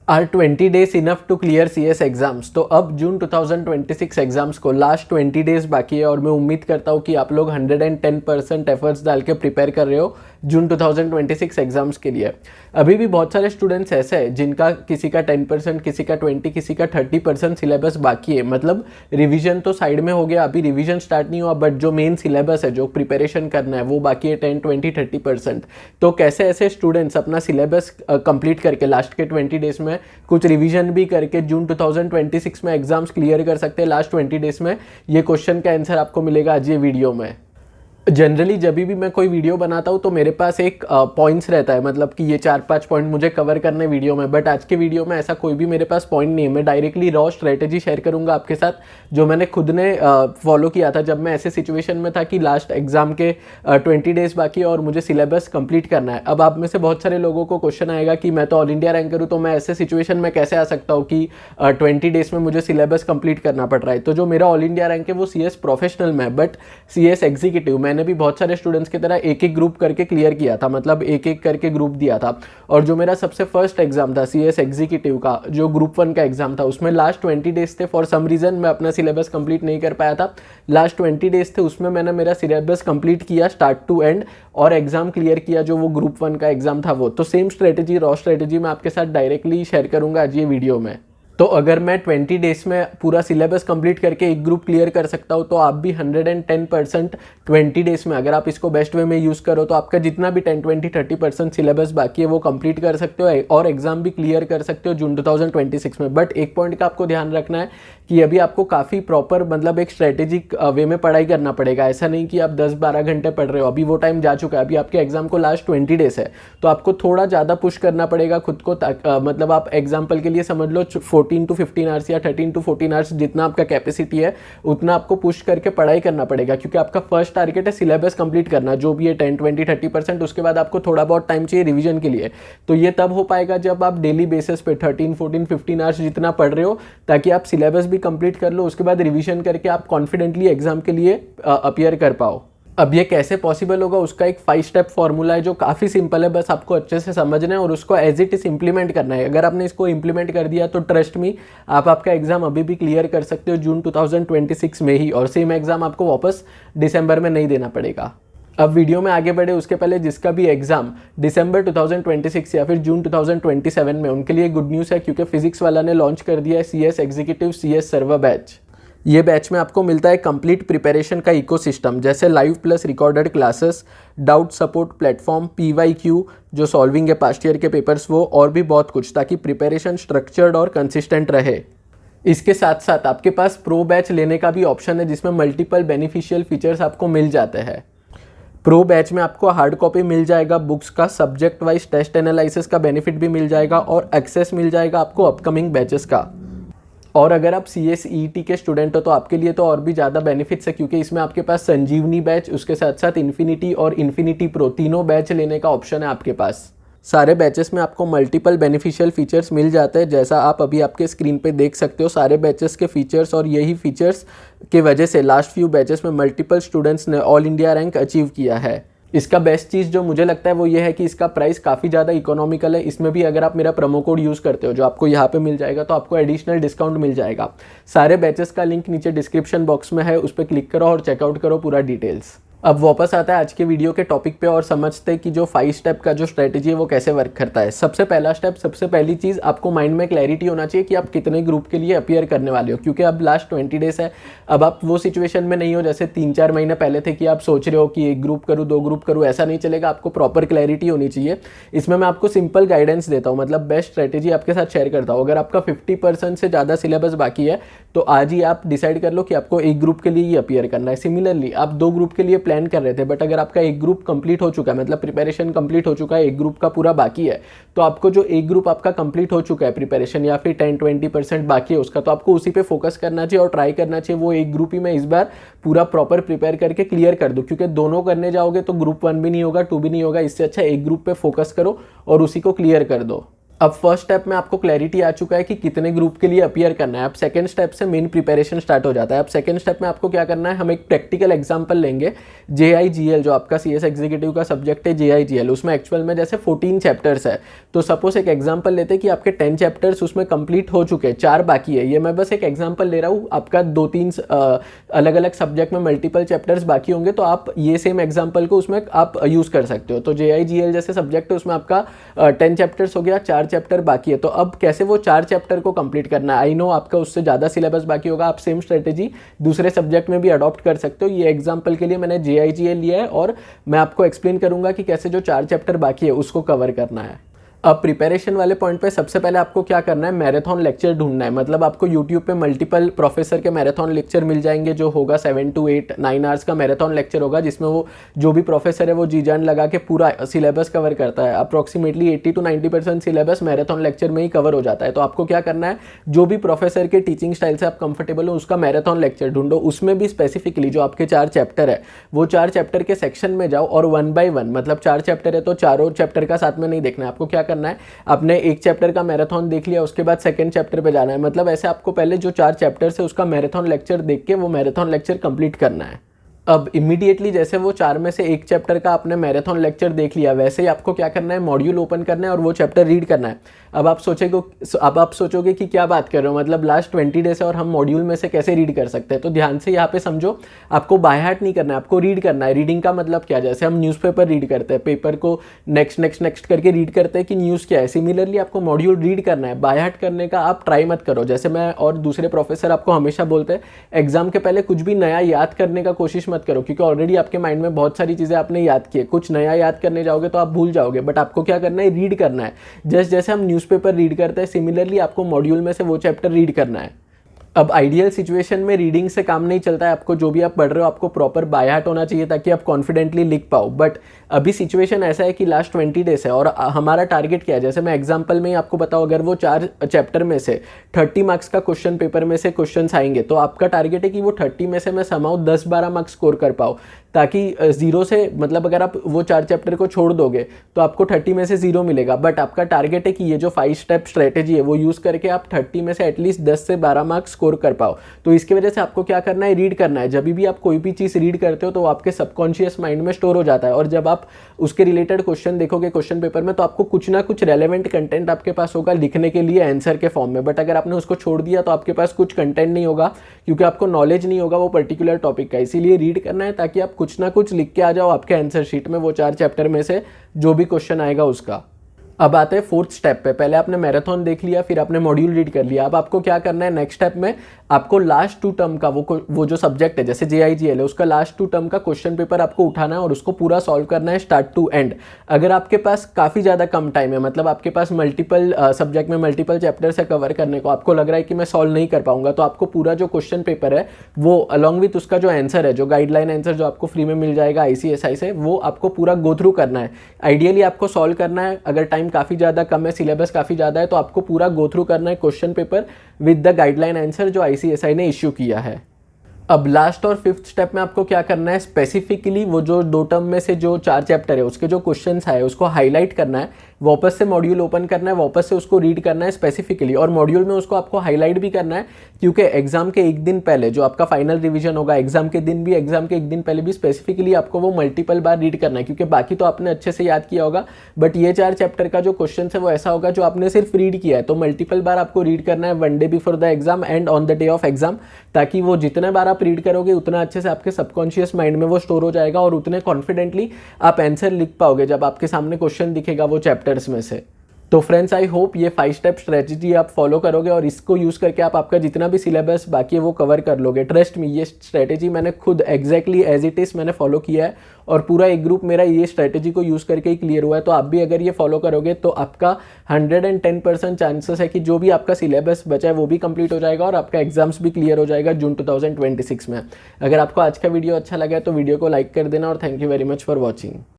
Are 20 days enough to clear CS exams. तो अब June 2026 exams को लास्ट 20 डेज बाकी है और मैं उम्मीद करता हूँ कि आप लोग 110% एफर्ट्स डाल के प्रिपेयर कर रहे हो जून 2026 एग्जाम्स के लिए। अभी भी बहुत सारे स्टूडेंट्स ऐसे हैं जिनका किसी का 10%, किसी का 20%, किसी का 30% सिलेबस बाकी है। मतलब रिवीजन तो साइड में हो गया, अभी रिवीजन स्टार्ट नहीं हुआ, बट जो मेन सिलेबस है, जो प्रिपरेशन करना है, वो बाकी है 10, 20, 30%। तो कैसे ऐसे स्टूडेंट्स अपना सिलेबस कंप्लीट करके लास्ट के 20 डेज में कुछ रिवीजन भी करके जून 2026 में एग्जाम्स क्लियर कर सकते हैं लास्ट 20 डेज में, ये क्वेश्चन का आंसर आपको मिलेगा आज ये वीडियो में। जनरली जब भी मैं कोई वीडियो बनाता हूँ तो मेरे पास एक पॉइंट्स रहता है, मतलब कि ये 4-5 पॉइंट मुझे कवर करने वीडियो में, बट आज के वीडियो में ऐसा कोई भी मेरे पास पॉइंट नहीं है। मैं डायरेक्टली रॉ स्ट्रेटेजी शेयर करूंगा आपके साथ, जो मैंने खुद ने फॉलो किया था जब मैं ऐसे सिचुएशन में था कि लास्ट एग्जाम के 20 डेज बाकी है और मुझे सिलेबस कंप्लीट करना है। अब आप में से बहुत सारे लोगों को क्वेश्चन आएगा कि मैं तो ऑल इंडिया रैंकर हूँ, तो मैं ऐसे सिचुएशन में कैसे आ सकता हूँ कि 20 डेज में मुझे सिलेबस कंप्लीट करना पड़ रहा है। तो जो मेरा ऑल इंडिया रैंक है वो CS प्रोफेशनल में है, बट CS एग्जीक्यूटिव मैंने भी बहुत सारे स्टूडेंट्स की तरह एक एक ग्रुप करके क्लियर किया था, मतलब एक एक करके ग्रुप दिया था। और जो मेरा सबसे फर्स्ट एग्जाम था CS एग्जीक्यूटिव का, जो ग्रुप 1 का एग्जाम था, उसमें लास्ट 20 डेज थे। फॉर सम रीजन मैं अपना सिलेबस कंप्लीट नहीं कर पाया था। लास्ट 20 डेज थे, उसमें मैंने मेरा सिलेबस कंप्लीट किया स्टार्ट टू एंड और एग्जाम क्लियर किया, जो वो ग्रुप 1 का एग्जाम था वो। तो सेम स्ट्रेटेजी, रॉ स्ट्रेटेजी मैं आपके साथ डायरेक्टली शेयर करूंगा आज ये वीडियो में। तो अगर मैं 20 डेज में पूरा सिलेबस कंप्लीट करके एक ग्रुप क्लियर कर सकता हूँ, तो आप भी 110% 20 डेज में, अगर आप इसको बेस्ट वे में यूज़ करो, तो आपका जितना भी 10, 20, 30% सिलेबस बाकी है वो कंप्लीट कर सकते हो और एग्जाम भी क्लियर कर सकते हो जून 2026 में। बट एक पॉइंट का आपको ध्यान रखना है कि अभी आपको काफ़ी प्रॉपर, मतलब एक स्ट्रेटेजिक वे में पढ़ाई करना पड़ेगा। ऐसा नहीं कि आप 10-12 घंटे पढ़ रहे हो, अभी वो टाइम जा चुका है। अभी आपके एग्जाम को लास्ट 20 डेज है, तो आपको थोड़ा ज़्यादा पुश करना पड़ेगा खुद को। मतलब आप एग्जाम्पल के लिए समझ लो 14 to 15 आवर्स या 13 to 14 आवर्स, जितना आपका कैपेसिटी है उतना आपको पुश करके पढ़ाई करना पड़ेगा, क्योंकि आपका फर्स्ट टारगेट है सिलेबस कंप्लीट करना, जो भी है 10, 20, 30%। उसके बाद आपको थोड़ा बहुत टाइम चाहिए रिवीजन के लिए। तो ये तब हो पाएगा जब आप डेली बेसिस पे 13, 14, 15 आवर्स जितना पढ़ रहे हो, ताकि आप सिलेबस भी कंप्लीट कर लो, उसके बाद रिवीजन करके आप कॉन्फिडेंटली एग्जाम के लिए अपीयर कर पाओ। अब ये कैसे पॉसिबल होगा, उसका एक 5 स्टेप फॉर्मूला है जो काफ़ी सिंपल है, बस आपको अच्छे से समझना है और उसको एज इट इज इंप्लीमेंट करना है। अगर आपने इसको इंप्लीमेंट कर दिया तो ट्रस्ट मी, आप आपका एग्जाम अभी भी क्लियर कर सकते हो जून 2026 में ही, और सेम एग्जाम आपको वापस दिसंबर में नहीं देना पड़ेगा। अब वीडियो में आगे बढ़े उसके पहले जिसका भी एग्जाम दिसंबर 2026 या फिर जून 2027 में, उनके लिए गुड न्यूज़ है, क्योंकि फिजिक्स वाला ने लॉन्च कर दिया है CS executive CS server batch. ये बैच में आपको मिलता है कंप्लीट प्रिपरेशन का इकोसिस्टम, जैसे live plus recorded classes, doubt support platform, PYQ जो सॉल्विंग है पास्ट ईयर के पेपर्स वो, और भी बहुत कुछ, ताकि प्रिपरेशन स्ट्रक्चर्ड और कंसिस्टेंट रहे। इसके साथ साथ आपके पास प्रो बैच लेने का भी ऑप्शन है, जिसमें मल्टीपल बेनिफिशियल फीचर्स आपको मिल जाते हैं। प्रो बैच में आपको हार्ड कॉपी मिल जाएगा बुक्स का, सब्जेक्ट वाइज टेस्ट एनालिसिस का बेनिफिट भी मिल जाएगा और एक्सेस मिल जाएगा आपको अपकमिंग बैचेस का। और अगर आप CS ET के स्टूडेंट हो तो आपके लिए तो और भी ज़्यादा बेनिफिट्स है, क्योंकि इसमें आपके पास संजीवनी बैच, उसके साथ साथ इन्फिनिटी और इन्फिनिटी प्रो तीनों बैच लेने का ऑप्शन है आपके पास। सारे बैचेस में आपको मल्टीपल बेनिफिशियल फीचर्स मिल जाते हैं, जैसा आप अभी आपके स्क्रीन पे देख सकते हो सारे बैचेस के फीचर्स। और यही फीचर्स की वजह से लास्ट फ्यू बैचेस में मल्टीपल स्टूडेंट्स ने ऑल इंडिया रैंक अचीव किया है। इसका बेस्ट चीज़ जो मुझे लगता है वो ये है कि इसका प्राइस काफ़ी ज़्यादा इकोनॉमिकल है। इसमें भी अगर आप मेरा प्रोमो कोड यूज़ करते हो, जो आपको यहाँ पे मिल जाएगा, तो आपको एडिशनल डिस्काउंट मिल जाएगा। सारे बैचेस का लिंक नीचे डिस्क्रिप्शन बॉक्स में है, उस पर क्लिक करो और चेकआउट करो पूरा डिटेल्स। अब वापस आता है आज के वीडियो के टॉपिक पे और समझते हैं कि जो 5 स्टेप का जो स्ट्रेटेजी है वो कैसे वर्क करता है। सबसे पहला स्टेप, सबसे पहली चीज़, आपको माइंड में क्लैरिटी होना चाहिए कि आप कितने ग्रुप के लिए अपीयर करने वाले हो, क्योंकि अब लास्ट 20 डेज है। अब आप वो सिचुएशन में नहीं हो जैसे 3-4 महीने पहले थे कि आप सोच रहे हो कि 1 ग्रुप करूँ, 2 ग्रुप करूँ, ऐसा नहीं चलेगा। आपको प्रॉपर क्लैरिटी होनी चाहिए। इसमें मैं आपको सिंपल गाइडेंस देता हूँ, मतलब बेस्ट स्ट्रेटेजी आपके साथ शेयर करता हूँ। अगर आपका 50% से ज़्यादा सिलेबस बाकी है तो आज ही आप डिसाइड कर लो कि आपको 1 ग्रुप के लिए ही अपीयर करना है। सिमिलरली आप 2 ग्रुप के लिए प्लान कर रहे थे, बट अगर आपका 1 ग्रुप कंप्लीट हो चुका है, मतलब प्रिपरेशन कंप्लीट हो चुका है, 1 ग्रुप का पूरा बाकी है, तो आपको जो 1 ग्रुप आपका कंप्लीट हो चुका है प्रिपरेशन, या फिर 10-20% बाकी है उसका, तो आपको उसी पे फोकस करना चाहिए और ट्राई करना चाहिए वो 1 ग्रुप ही मैं इस बार पूरा प्रॉपर प्रिपेयर करके क्लियर कर दूं। क्योंकि दोनों करने जाओगे तो ग्रुप 1 भी नहीं होगा, 2 भी नहीं होगा। इससे अच्छा 1 ग्रुप पे फोकस करो और उसी को क्लियर कर दो। अब फर्स्ट स्टेप में आपको क्लैरिटी आ चुका है कि कितने ग्रुप के लिए अपीयर करना है। अब सेकंड स्टेप से मेन प्रिपरेशन स्टार्ट हो जाता है। अब सेकंड स्टेप में आपको क्या करना है, हम एक प्रैक्टिकल एग्जांपल लेंगे JIGL, जो आपका CS एग्जीक्यूटिव का सब्जेक्ट है JIGL, उसमें एक्चुअल में जैसे 14 चैप्टर्स है। तो सपोज एक एग्जांपल लेते हैं कि आपके 10 चैप्टर्स उसमें कंप्लीट हो चुके हैं, 4 बाकी है। ये मैं बस एक एग्जाम्पल ले रहा हूँ, आपका 2-3 अलग अलग सब्जेक्ट में मल्टीपल चैप्टर्स बाकी होंगे, तो आप ये सेम एग्जाम्पल को उसमें आप यूज़ कर सकते हो। तो JIGL जैसे सब्जेक्ट है उसमें आपका 10 चैप्टर्स हो गया, 4 चैप्टर बाकी है। तो अब कैसे वो 4 चैप्टर को कंप्लीट करना है, आई नो आपका उससे ज़्यादा सिलेबस बाकी होगा, आप सेम स्ट्रेटेजी दूसरे सब्जेक्ट में भी अडॉप्ट कर सकते हो। ये एग्जाम्पल के लिए मैंने JIGL लिया है और मैं आपको एक्सप्लेन करूंगा कि कैसे जो 4 चैप्टर बाकी है उसको कवर करना है। अब प्रिपरेशन वाले पॉइंट पे सबसे पहले आपको क्या करना है, मैराथन लेक्चर ढूंढना है। मतलब आपको यूट्यूब पे मल्टीपल प्रोफेसर के मैराथन लेक्चर मिल जाएंगे, जो होगा 7 to 8 9 आवर्स का मैराथन लेक्चर होगा, जिसमें वो जो भी प्रोफेसर है वो जी जान लगा के पूरा सिलेबस कवर करता है। Approximately 80 to 90% syllabus marathon lecture में ही कवर हो जाता है। तो आपको क्या करना है, जो भी प्रोफेसर के टीचिंग स्टाइल से आप कंफर्टेबल हो उसका मैराथन लेक्चर ढूंढो। उसमें भी स्पेसिफिकली जो आपके 4 चैप्टर है वो 4 चैप्टर के सेक्शन में जाओ और 1 by 1, मतलब 4 चैप्टर है तो चारों चैप्टर का साथ में नहीं देखना है। आपको क्या करना है, आपने एक चैप्टर का मैराथन देख लिया, उसके बाद सेकंड चैप्टर पे जाना है। मतलब ऐसे आपको पहले जो 4 चैप्टर्स है उसका मैराथन लेक्चर देख के वो मैराथन लेक्चर कंप्लीट करना है। अब इमीडिएटली जैसे वो 4 में से एक चैप्टर का आपने मैराथन लेक्चर देख लिया, वैसे ही आपको क्या करना है, मॉड्यूल ओपन करना है और वो चैप्टर रीड करना है। अब आप सोचोगे कि क्या बात कर रहे हो, मतलब लास्ट 20 डेज है और हम मॉड्यूल में से कैसे रीड कर सकते हैं। तो ध्यान से यहाँ पे समझो, आपको बाय हार्ट नहीं करना है, आपको रीड करना है। रीडिंग का मतलब क्या, जैसे हम न्यूज़पेपर रीड करते हैं, पेपर को नेक्स्ट करके रीड करते हैं कि न्यूज़ क्या है, सिमिलरली आपको मॉड्यूल रीड करना है। बाय हार्ट करने का आप ट्राई मत करो। जैसे मैं और दूसरे प्रोफेसर आपको हमेशा बोलते हैं, एग्जाम के पहले कुछ भी नया याद करने का कोशिश मत करो, क्योंकि ऑलरेडी आपके माइंड में बहुत सारी चीज़ें आपने याद की है। कुछ नया याद करने जाओगे तो आप भूल जाओगे, बट आपको क्या करना है, रीड करना है। जैसे हम न्यूज़पेपर रीड करते हैं, सिमिलरली आपको मॉड्यूल में से वो चैप्टर रीड करना है। अब आइडियल सिचुएशन में रीडिंग से काम नहीं चलता है, आपको जो भी आप पढ़ रहे हो आपको प्रॉपर बाय हार्ट होना चाहिए ताकि आप कॉन्फिडेंटली लिख पाओ। बट अभी सिचुएशन ऐसा है कि लास्ट 20 डेज है और हमारा टारगेट क्या है, जैसे मैं एग्जांपल में ही आपको बताऊं, अगर वो 4 चैप्टर में से 30 मार्क्स का क्वेश्चन पेपर में से क्वेश्चंस आएंगे, तो आपका टारगेट है कि वो 30 में से मैं समाउ 10-12 मार्क्स स्कोर कर पाऊँ, ताकि 0 से, मतलब अगर आप वो 4 चैप्टर को छोड़ दोगे तो आपको 30 में से 0 मिलेगा। बट आपका टारगेट है कि ये जो 5 स्टेप स्ट्रेटेजी है वो यूज़ करके आप 30 में से एटलीस्ट 10 से 12 मार्क्स स्कोर कर पाओ। तो इसकी वजह से आपको क्या करना है, रीड करना है। जब भी आप कोई भी चीज़ रीड करते हो तो आपके सबकॉन्शियस माइंड में स्टोर हो जाता है, और जब आप उसके रिलेटेड क्वेश्चन देखोगे क्वेश्चन पेपर में, तो आपको कुछ ना कुछ रेलेवेंट कंटेंट आपके पास होगा लिखने के लिए आंसर के फॉर्म में। बट अगर आपने उसको छोड़ दिया तो आपके पास कुछ कंटेंट नहीं होगा, क्योंकि आपको नॉलेज नहीं होगा वो पर्टिकुलर टॉपिक का। इसीलिए रीड करना है ताकि आप कुछ ना कुछ लिख के आ जाओ आपके आंसर शीट में, वो 4 चैप्टर में से जो भी क्वेश्चन आएगा उसका। अब आते हैं 4th स्टेप पे। पहले आपने मैराथन देख लिया, फिर आपने मॉड्यूल रीड कर लिया। अब आपको क्या करना है, नेक्स्ट स्टेप में आपको लास्ट 2 टर्म का वो जो सब्जेक्ट है, जैसे JIGL है, उसका लास्ट 2 टर्म का क्वेश्चन पेपर आपको उठाना है और उसको पूरा सॉल्व करना है स्टार्ट टू एंड। अगर आपके पास काफ़ी ज़्यादा कम टाइम है, मतलब आपके पास मल्टीपल सब्जेक्ट में मल्टीपल चैप्टर्स है कवर करने को, आपको लग रहा है कि मैं सॉल्व नहीं कर पाऊंगा, तो आपको पूरा जो क्वेश्चन पेपर है वो अलॉन्ग विथ उसका जो आंसर है, जो गाइडलाइन आंसर जो आपको फ्री में मिल जाएगा ICSI से, वो आपको पूरा गो थ्रू करना है। आइडियली आपको सॉल्व करना है, अगर टाइम काफ़ी ज़्यादा कम है, सिलेबस काफ़ी ज़्यादा है, तो आपको पूरा गो थ्रू करना है question paper with the guideline answer जो ICSI ने इश्यू किया है। अब लास्ट और 5th स्टेप में आपको क्या करना है, स्पेसिफिकली वो जो 2 टर्म में से जो 4 चैप्टर है उसके जो क्वेश्चंस आए उसको हाईलाइट करना है, वापस से मॉड्यूल ओपन करना है, वापस से उसको रीड करना है स्पेसिफिकली, और मॉड्यूल में उसको आपको हाईलाइट भी करना है, क्योंकि एग्जाम के एक दिन पहले जो आपका फाइनल रिवीजन होगा, एग्जाम के एक दिन पहले भी स्पेसिफिकली आपको वो मल्टीपल बार रीड करना है, क्योंकि बाकी तो आपने अच्छे से याद किया होगा, बट ये 4 चैप्टर का जो क्वेश्चन है वो ऐसा होगा जो आपने सिर्फ रीड किया है। तो मल्टीपल बार आपको रीड करना है 1 day before the exam and on the day of exam, ताकि वो जितने बार आप रीड करोगे उतना अच्छे से आपके सबकॉन्शियस माइंड में वो स्टोर हो जाएगा और उतने कॉन्फिडेंटली आप आंसर लिख पाओगे जब आपके सामने क्वेश्चन दिखेगा वो चैप्टर्स में से। तो फ्रेंड्स, आई होप ये 5 स्टेप स्ट्रेटजी आप फॉलो करोगे और इसको यूज़ करके आप आपका जितना भी सिलेबस बाकी है वो कवर कर लोगे। ट्रस्ट मी, ये स्ट्रेटजी मैंने खुद एग्जैक्टली एज इट इज़ मैंने फॉलो किया है और पूरा एक ग्रुप मेरा ये स्ट्रेटजी को यूज़ करके ही क्लियर हुआ है। तो आप भी अगर ये फॉलो करोगे तो आपका 110% चांसेस है कि जो भी आपका सिलेबस बचा है वो भी कंप्लीट हो जाएगा और आपका एग्जाम्स भी क्लियर हो जाएगा जून 2026 में। अगर आपको आज का वीडियो अच्छा लगा तो वीडियो को लाइक कर देना और thank you very much for watching.